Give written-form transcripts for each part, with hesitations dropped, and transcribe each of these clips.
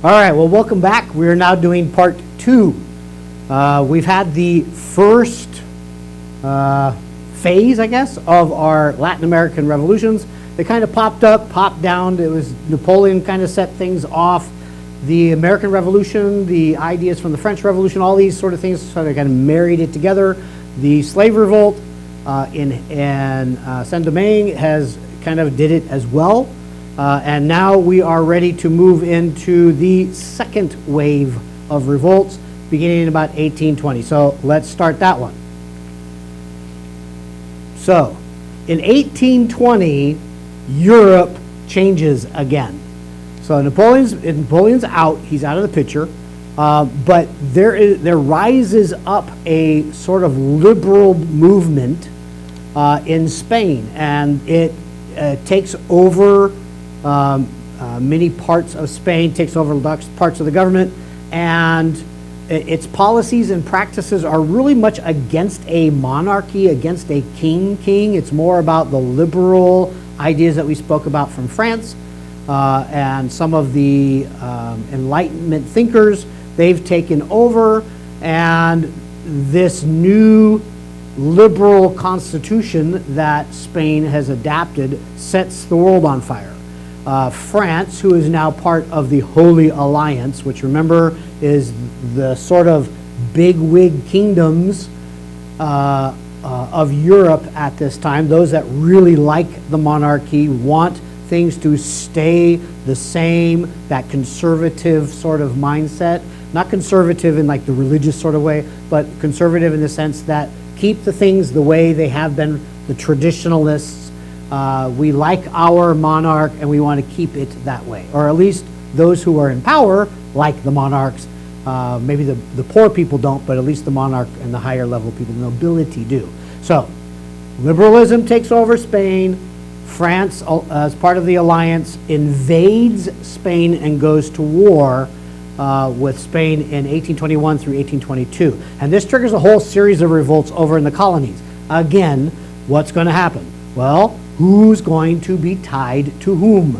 All right, well, welcome back. We are now doing part two. We've had the first phase, I guess, of our Latin American revolutions. They kind of popped up, popped down. It was Napoleon kind of set things off. The American Revolution, the ideas from the French Revolution, all these sort of things sort of kind of married it together. The slave revolt in Saint-Domingue has kind of did it as well. And now we are ready to move into the second wave of revolts beginning in about 1820. So let's start that one. So in 1820, Europe changes again. So Napoleon's out. He's out of the picture. But there rises up a sort of liberal movement in Spain, and it takes over many parts of Spain, takes over parts of the government, and its policies and practices are really much against a monarchy, against a king. It's more about the liberal ideas that we spoke about from France, and some of the Enlightenment thinkers. They've taken over, and this new liberal constitution that Spain has adapted sets the world on fire. France, who is now part of the Holy Alliance, which remember is the sort of bigwig kingdoms of Europe at this time, those that really like the monarchy, want things to stay the same, that conservative sort of mindset. Not conservative in like the religious sort of way, but conservative in the sense that keep the things the way they have been, the traditionalists. We like our monarch and we want to keep it that way. Or at least those who are in power like the monarchs. Maybe the poor people don't, but at least the monarch and the higher level people, the nobility do. So liberalism takes over Spain. France, as part of the alliance, invades Spain and goes to war with Spain in 1821 through 1822. And this triggers a whole series of revolts over in the colonies. Again, what's going to happen? Well, who's going to be tied to whom?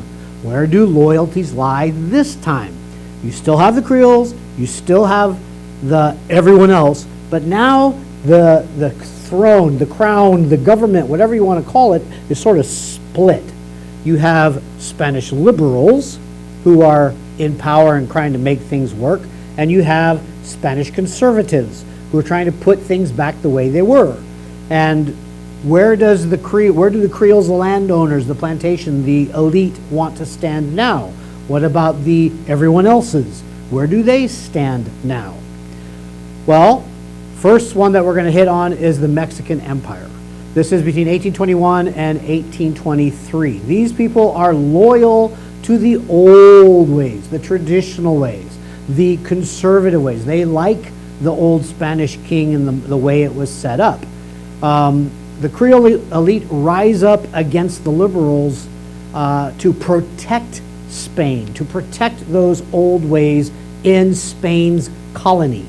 Where do loyalties lie this time? You still have the Creoles, you still have the everyone else, but now the throne, the crown, the government, whatever you want to call it, is sort of split. You have Spanish liberals who are in power and trying to make things work, and you have Spanish conservatives who are trying to put things back the way they were. And where do the Creoles, the landowners, the plantation, the elite want to stand now? What about the everyone else's? Where do they stand now? Well, first one that we're going to hit on is the Mexican Empire. This is between 1821 and 1823. These people are loyal to the old ways, the traditional ways, the conservative ways. They like the old Spanish king and the way it was set up. The Creole elite rise up against the liberals to protect Spain, to protect those old ways in Spain's colony.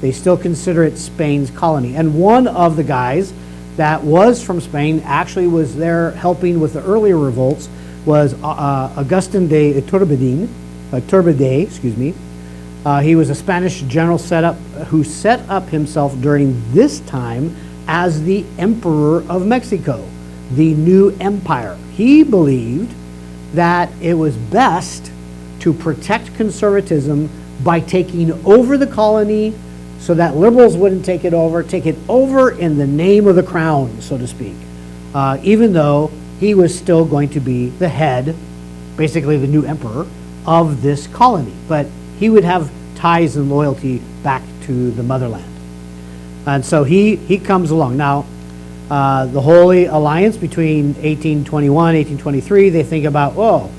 They still consider it Spain's colony. And one of the guys that was from Spain, actually was there helping with the earlier revolts, was Augustin de Iturbide, excuse me. He was a Spanish general who set up himself during this time as the Emperor of Mexico, the new empire. He believed that it was best to protect conservatism by taking over the colony so that liberals wouldn't take it over in the name of the crown, so to speak, even though he was still going to be the head, basically the new emperor of this colony. But he would have ties and loyalty back to the motherland. And so he comes along. Now, the Holy Alliance between 1821, 1823, they think about,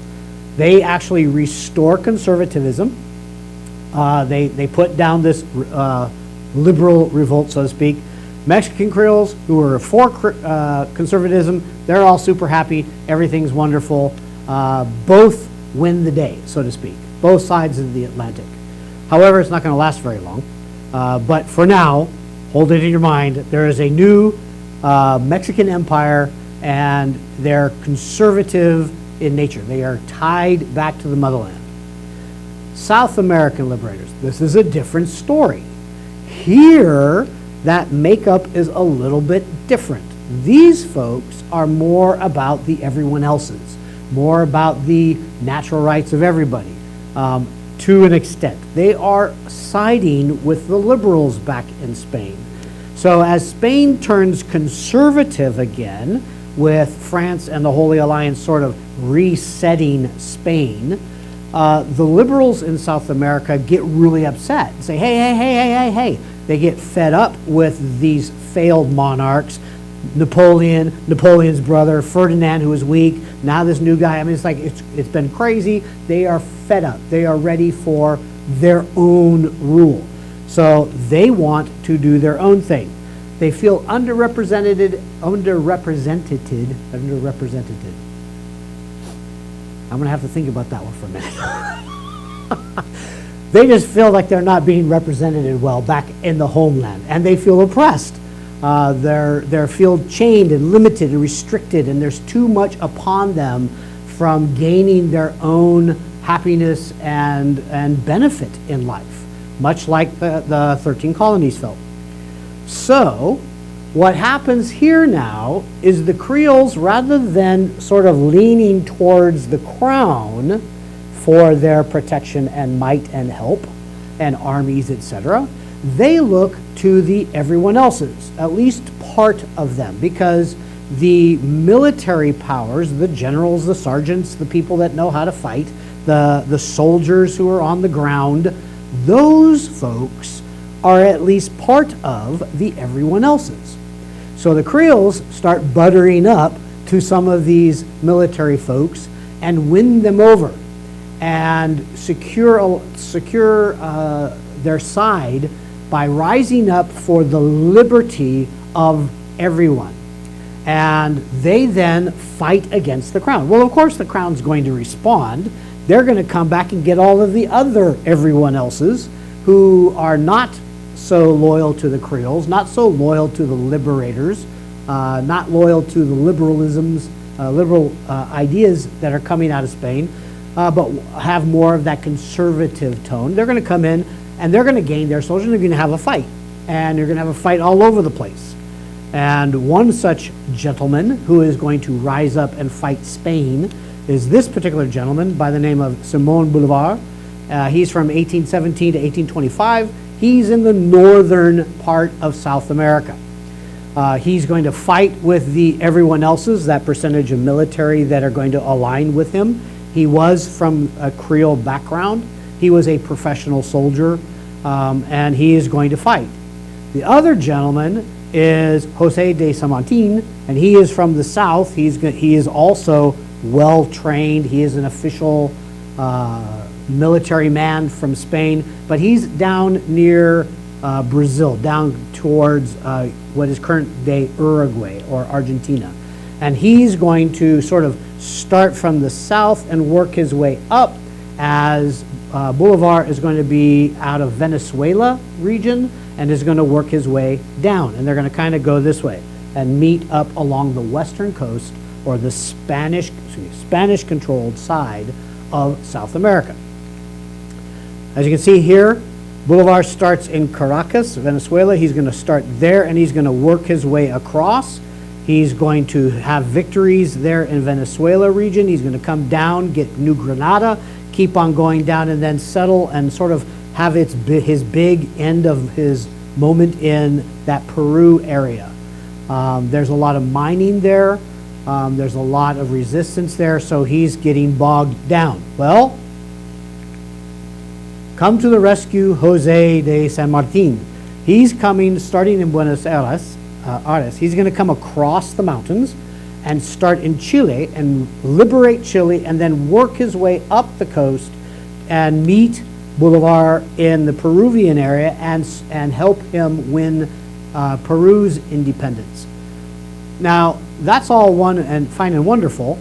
they actually restore conservatism. They put down this liberal revolt, so to speak. Mexican Creoles, who were for conservatism, they're all super happy. Everything's wonderful. Both win the day, so to speak. Both sides of the Atlantic. However, it's not going to last very long. But for now, hold it in your mind. There is a new Mexican empire, and they're conservative in nature. They are tied back to the motherland. South American liberators. This is a different story. Here, that makeup is a little bit different. These folks are more about the everyone else's, more about the natural rights of everybody, to an extent. They are siding with the liberals back in Spain. So as Spain turns conservative again, with France and the Holy Alliance sort of resetting Spain, the liberals in South America get really upset and say, hey. They get fed up with these failed monarchs, Napoleon's brother, Ferdinand, who was weak, now this new guy. I mean, it's been crazy. They are fed up. They are ready for their own rule. So they want to do their own thing. They feel underrepresented. I'm going to have to think about that one for a minute. They just feel like they're not being represented well back in the homeland, and they feel oppressed. They're feel chained and limited and restricted, and there's too much upon them from gaining their own happiness and benefit in life, much like the 13 colonies felt. So what happens here now is the Creoles, rather than sort of leaning towards the crown for their protection and might and help and armies, etc., they look to the everyone else's, at least part of them, because the military powers, the generals, the sergeants, the people that know how to fight, the soldiers who are on the ground, those folks are at least part of the everyone else's. So the Creoles start buttering up to some of these military folks and win them over and secure their side by rising up for the liberty of everyone. And they then fight against the crown. Well, of course, the crown's going to respond. They're going to come back and get all of the other everyone else's who are not so loyal to the Creoles, not so loyal to the liberators, not loyal to the liberal ideas that are coming out of Spain, but have more of that conservative tone. They're going to come in and they're going to gain their soldiers. They're going to have a fight, and they're going to have a fight all over the place. And one such gentleman who is going to rise up and fight Spain is this particular gentleman by the name of Simón Bolívar. He's from 1817 to 1825. He's in the northern part of South America. He's going to fight with the everyone else's, that percentage of military that are going to align with him. He was from a Creole background. He was a professional soldier, and he is going to fight. The other gentleman is José de San Martín, and he is from the south. He is also well trained. He is an official military man from Spain, but he's down near Brazil, down towards what is current day Uruguay or Argentina. And he's going to sort of start from the south and work his way up, as Bolívar is going to be out of Venezuela region and is going to work his way down. And they're going to kind of go this way and meet up along the western coast, or the Spanish-controlled side of South America. As you can see here, Bolívar starts in Caracas, Venezuela. He's going to start there, and he's going to work his way across. He's going to have victories there in Venezuela region. He's going to come down, get New Granada, keep on going down, and then settle and sort of have his big end of his moment in that Peru area. There's a lot of mining there. There's a lot of resistance there, so he's getting bogged down. Well, come to the rescue, José de San Martín. He's coming, starting in Buenos Aires. He's going to come across the mountains and start in Chile and liberate Chile, and then work his way up the coast and meet Bolívar in the Peruvian area and help him win Peru's independence. Now, that's all fine and wonderful,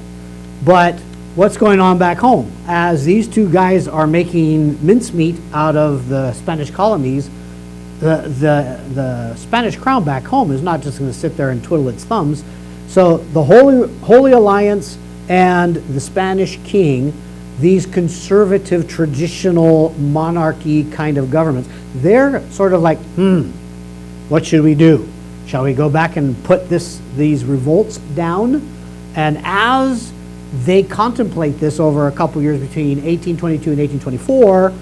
but what's going on back home? As these two guys are making mincemeat out of the Spanish colonies, the Spanish crown back home is not just going to sit there and twiddle its thumbs. So the Holy Alliance and the Spanish king these conservative, traditional monarchy kind of governments, they're sort of like, what should we do? Shall we go back and put these revolts down? And as they contemplate this over a couple years between 1822 and 1824,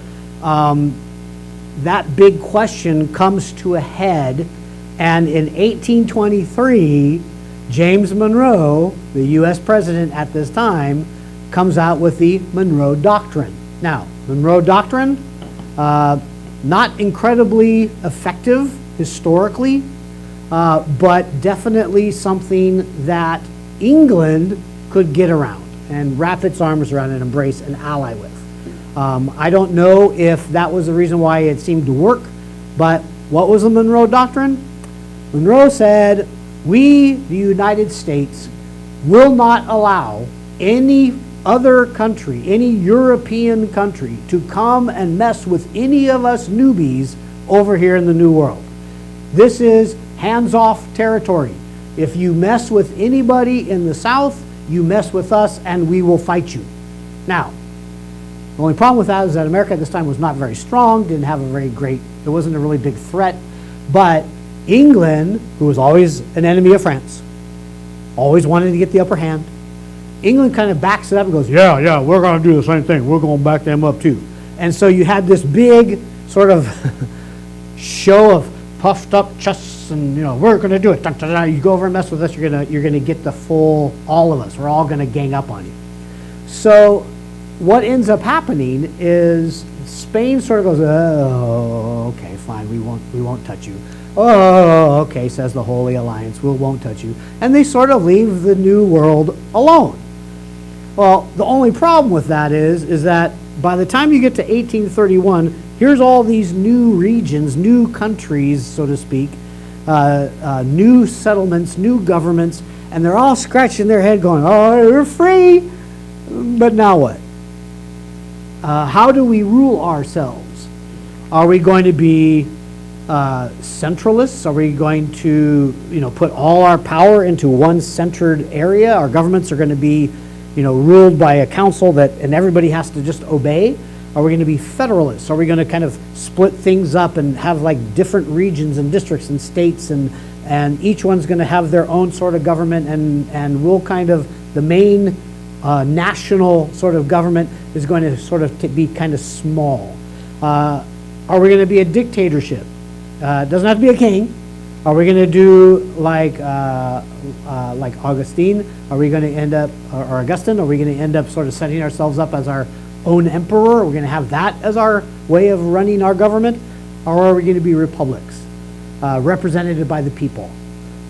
that big question comes to a head. And in 1823, James Monroe, the U.S. president at this time, comes out with the Monroe Doctrine. Now, Monroe Doctrine, not incredibly effective historically, but definitely something that England could get around and wrap its arms around and embrace and ally with. I don't know if that was the reason why it seemed to work, but what was the Monroe Doctrine? Monroe said, we, the United States, will not allow any other country, any European country, to come and mess with any of us newbies over here in the New World. This is hands-off territory. If you mess with anybody in the South, you mess with us and we will fight you. Now, the only problem with that is that America at this time was not very strong, didn't have a very great, there wasn't a really big threat, but England, who was always an enemy of France, always wanted to get the upper hand, England kind of backs it up and goes, yeah, we're going to do the same thing. We're going to back them up too. And so you had this big sort of show of puffed up chests and, we're going to do it. Dun, dun, dun. You go over and mess with us, you're going to get the full, all of us. We're all going to gang up on you. So what ends up happening is Spain sort of goes, oh, okay, fine, we won't touch you. Oh, okay, says the Holy Alliance, we won't touch you. And they sort of leave the New World alone. Well, the only problem with that is that by the time you get to 1831, here's all these new regions, new countries, so to speak, new settlements, new governments, and they're all scratching their head going, oh, you're free, but now what? How do we rule ourselves? Are we going to be centralists? Are we going to, put all our power into one centered area? Our governments are going to be, ruled by a council and everybody has to just obey? Are we going to be federalists? Are we going to kind of split things up and have like different regions and districts and states and each one's going to have their own sort of government and we'll kind of, the main national sort of government is going to sort of be kind of small. Are we going to be a dictatorship? It doesn't have to be a king. Are we going to do like Augustine? Are we going to end up, or Augustine? Are we going to end up sort of setting ourselves up as our own emperor? Are we going to have that as our way of running our government? Or are we going to be republics, represented by the people?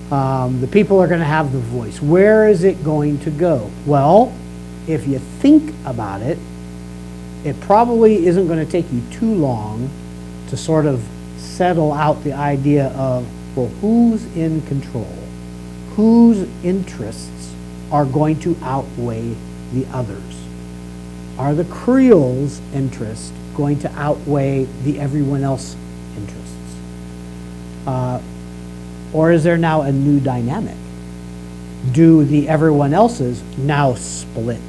The people are going to have the voice. Where is it going to go? Well, if you think about it, it probably isn't going to take you too long to sort of settle out the idea of, well, who's in control? Whose interests are going to outweigh the others? Are the Creoles' interests going to outweigh the everyone else interests? Or is there now a new dynamic? Do the everyone else's now split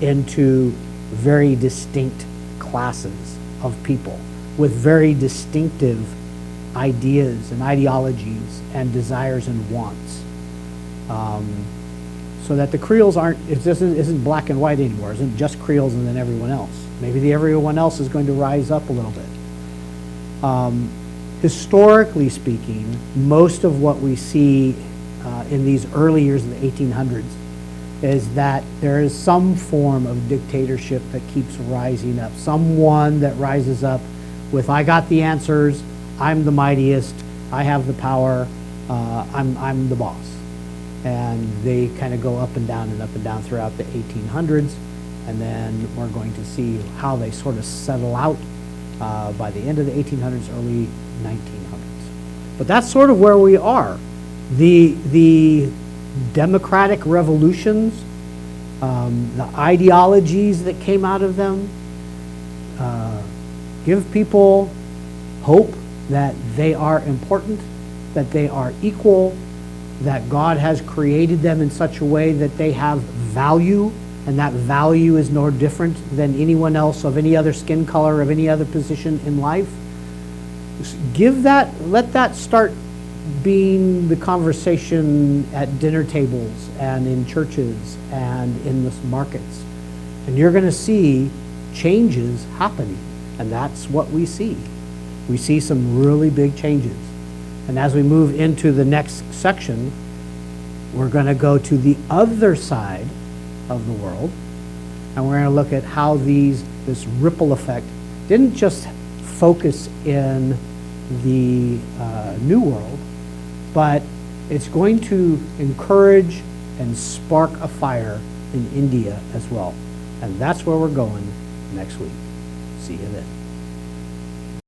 into very distinct classes of people with very distinctive ideas and ideologies and desires and wants, so that the Creoles isn't black and white anymore, isn't just Creoles and then everyone else. Maybe the everyone else is going to rise up a little bit. Historically speaking, most of what we see in these early years of the 1800s is that there is some form of dictatorship that keeps rising up. Someone that rises up with, I got the answers, I'm the mightiest, I have the power, I'm the boss. And they kind of go up and down throughout the 1800s, and then we're going to see how they sort of settle out by the end of the 1800s, early 1900s. But that's sort of where we are. The democratic revolutions, the ideologies that came out of them, give people hope that they are important, that they are equal, that God has created them in such a way that they have value and that value is no different than anyone else of any other skin color, of any other position in life. Let that start being the conversation at dinner tables and in churches and in the markets. And you're going to see changes happening, and that's what we see. We see some really big changes. And as we move into the next section, we're going to go to the other side of the world, and we're going to look at how this ripple effect didn't just focus in the New World, but it's going to encourage and spark a fire in India as well. And that's where we're going next week. See you then.